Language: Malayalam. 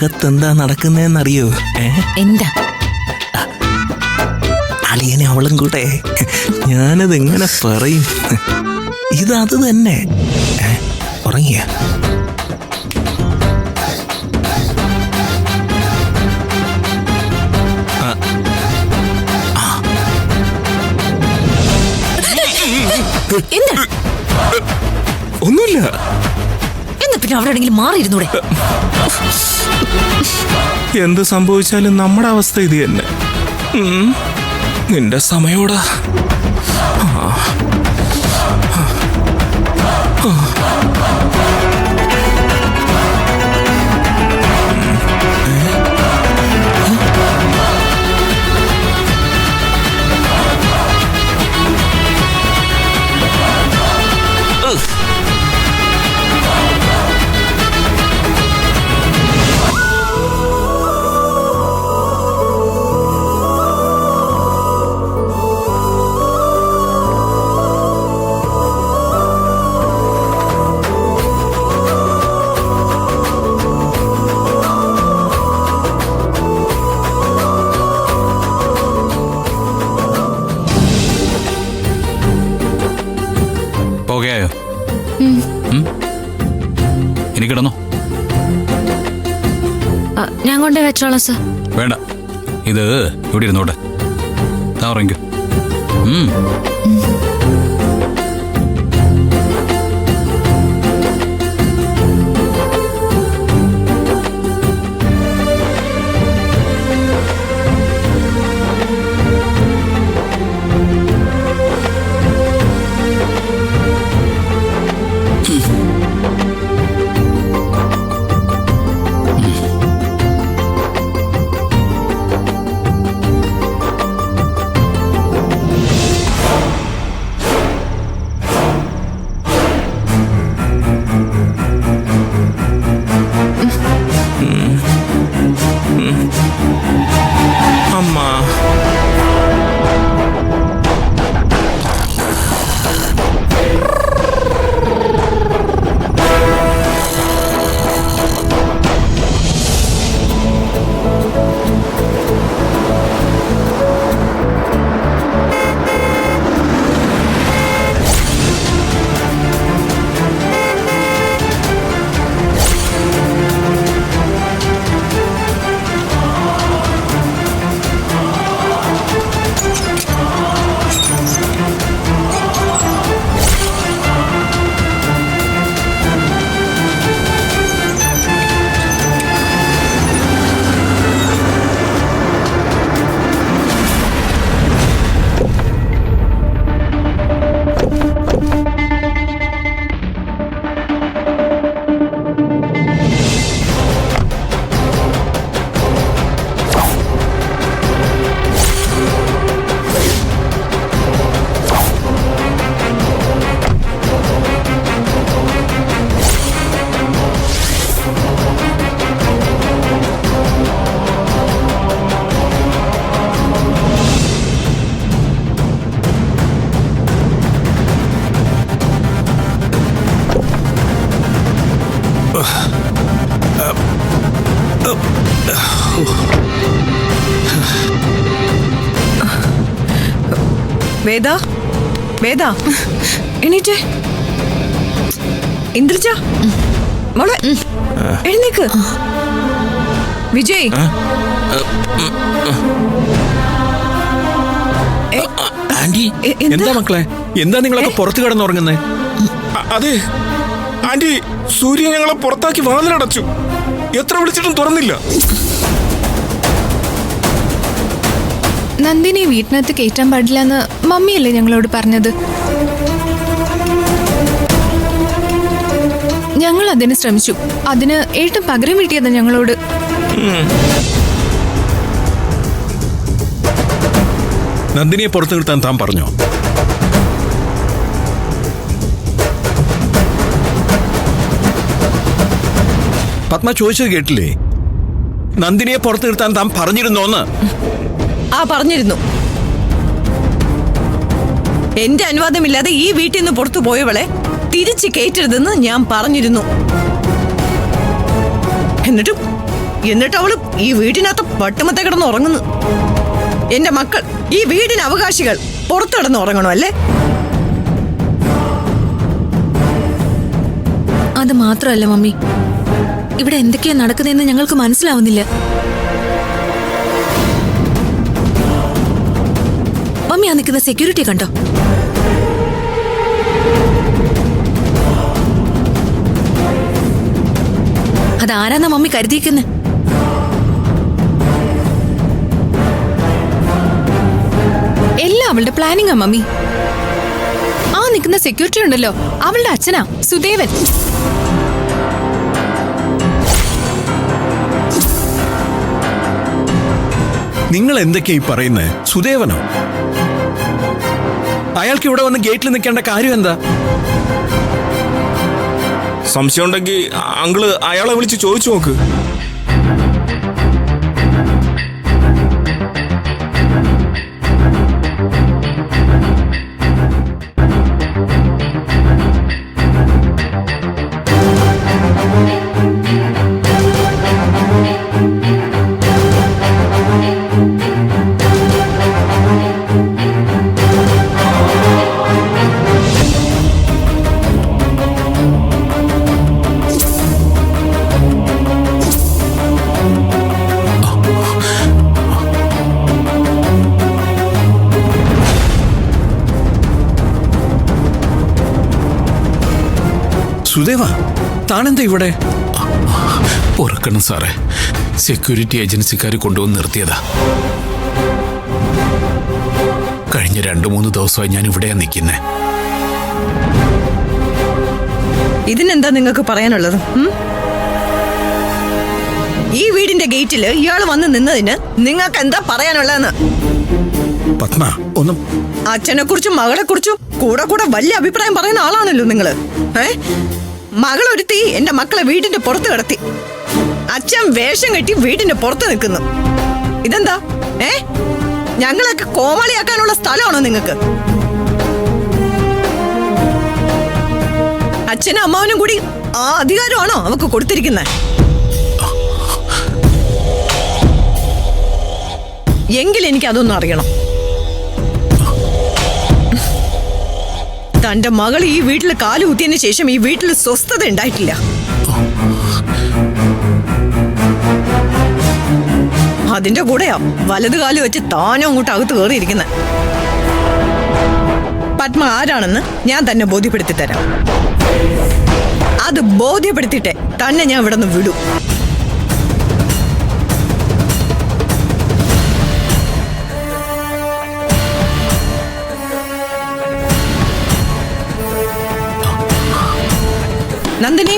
അകത്തെന്താ നടക്കുന്നതെന്നറിയോ? എന്താ? അളിയനെ അവളും കൂടെ. ഞാനത് എങ്ങനെ പറയും? ഇതത് തന്നെ. ഉറങ്ങിയ ഒന്നുമില്ല. എന്നാ പിന്നെ അവിടെ എവിടെയെങ്കിലും മാറിയിരുന്നൂടെ? എന്ത് സംഭവിച്ചാലും നമ്മുടെ അവസ്ഥ ഇത് തന്നെ. നിന്റെ സമയോടാ. പോകയായോ? ഇനി കിടന്നോ? ഞാൻ കൊണ്ടേ വെച്ചോളാം സർ. വേണ്ട, ഇത് ഇവിടെ ഇരുന്നോട്ടെ. താ ഉറങ്ങിക്കോ. വേദ, വേദ എണീറ്റേ. ഇന്ദ്രജ മോളെ എഴുന്നേക്ക്. വിജയ് ആന്റി, എന്താ മക്കളെ? എന്താ നിങ്ങളൊക്കെ പുറത്ത് കിടന്നുറങ്ങുന്നേ? അതെ ആന്റി, സൂര്യ ഞങ്ങളെ പുറത്താക്കി വാതിലടച്ചു. എത്ര വിളിച്ചിട്ടും തുറന്നില്ല. നന്ദിനി വീട്ടിനകത്ത് കയറ്റാൻ പാടില്ല എന്ന് മമ്മിയല്ലേ ഞങ്ങളോട് പറഞ്ഞത്? ഞങ്ങൾ അതിന് ശ്രമിച്ചു. അതിന് ഏട്ടൻ പകരം വീട്ടിയത് ഞങ്ങളോട്. നന്ദിനിയെ പുറത്തു നിർത്താൻ താൻ പറഞ്ഞോ? പത്മ ചോദിച്ചത് കേട്ടില്ലേ? നന്ദിനിയെ പുറത്തു നിർത്താൻ താൻ പറഞ്ഞിരുന്നോന്ന്? പറഞ്ഞിരുന്നു. എന്റെ അനുവാദമില്ലാതെ ഈ വീട്ടിൽ നിന്ന് പുറത്തു പോയവളെ തിരിച്ചു കയറ്റരുതെന്ന് ഞാൻ പറഞ്ഞിരുന്നു. എന്നിട്ടും എന്നിട്ട് അവള് ഈ വീടിനകത്ത് പട്ടുമത്തെ കിടന്ന് ഉറങ്ങുന്നു. എന്റെ മക്കൾ, ഈ വീടിന് അവകാശികൾ പുറത്തു കിടന്ന് ഉറങ്ങണോ അല്ലേ? അത് മാത്രമല്ല മമ്മി, ഇവിടെ എന്തൊക്കെയാ നടക്കുന്നതെന്ന് ഞങ്ങൾക്ക് മനസ്സിലാവുന്നില്ല. മമ്മി ആ നിൽക്കുന്ന സെക്യൂരിറ്റി കണ്ടോ? അതാരാന്നാ മമ്മി കരുതിയിരിക്കുന്നത്? എല്ലാം അവളുടെ പ്ലാനിങ്ങാ മമ്മി. ആ നിൽക്കുന്ന സെക്യൂരിറ്റി ഉണ്ടല്ലോ, അവളുടെ അച്ഛനാ സുദേവൻ. നിങ്ങൾ എന്തൊക്കെയാ ഈ പറയുന്നത്? സുദേവനോ? അയാൾക്ക് ഇവിടെ വന്ന് ഗേറ്റിൽ നിൽക്കേണ്ട കാര്യം എന്താ? സംശയം ഉണ്ടെങ്കിൽ അങ്കിള് അയാളെ വിളിച്ച് ചോദിച്ചു നോക്ക്. സുദേവ, താനെന്താ ഇവിടെ? പൊറുക്കണം സാറേ, സെക്യൂരിറ്റി ഏജൻസിക്കാർ കൊണ്ടുവന്ന് നിർത്തിയതാ. കഴിഞ്ഞ 2-3 ദിവസമായി ഞാൻ ഇവിടെയാ നിൽക്കുന്നേ. ഇതിനെന്താ നിങ്ങൾക്ക് പറയാനുള്ളത്? ഈ വീടിന്റെ ഗേറ്റില് ഇയാൾ വന്ന് നിന്നതിന് നിങ്ങൾക്ക് എന്താ പറയാനുള്ളതെന്ന്? പത്മ, ഒന്നും. അച്ഛനെ കുറിച്ചും മകളെ കുറിച്ചും കൂടെ കൂടെ വലിയ അഭിപ്രായം പറയുന്ന ആളാണല്ലോ നിങ്ങള്. മകളൊരുത്തി എന്റെ മക്കളെ വീടിന്റെ പുറത്ത് കിടത്തി. അച്ഛൻ വേഷം കെട്ടി വീടിന്റെ പുറത്ത് നിൽക്കുന്നു. ഇതെന്താ? ഞങ്ങളൊക്കെ കോമാളിയാക്കാനുള്ള സ്ഥലമാണോ നിങ്ങൾക്ക്? അച്ഛനും അമ്മാവനും കൂടി ആ അധികാരമാണോ അവക്ക് കൊടുത്തിരിക്കുന്നത്? എങ്കിൽ എനിക്ക് അതൊന്നും അറിയണം. തന്റെ മകൾ ഈ വീട്ടിൽ കാലുകുത്തിയതിനു ശേഷം ഈ വീട്ടിൽ സ്വസ്ഥത ഉണ്ടായിട്ടില്ല. അതിന്റെ കൂടെയാ വലതു കാല് വെച്ച് താനും അങ്ങോട്ട് അകത്ത് കയറിയിരിക്കുന്നത്. പത്മ ആരാണെന്ന് ഞാൻ തന്നെ ബോധ്യപ്പെടുത്തി തരാം. അത് ബോധ്യപ്പെടുത്തിട്ടെ തന്നെ ഞാൻ ഇവിടെ നിന്ന് വിടും. നന്ദിനി,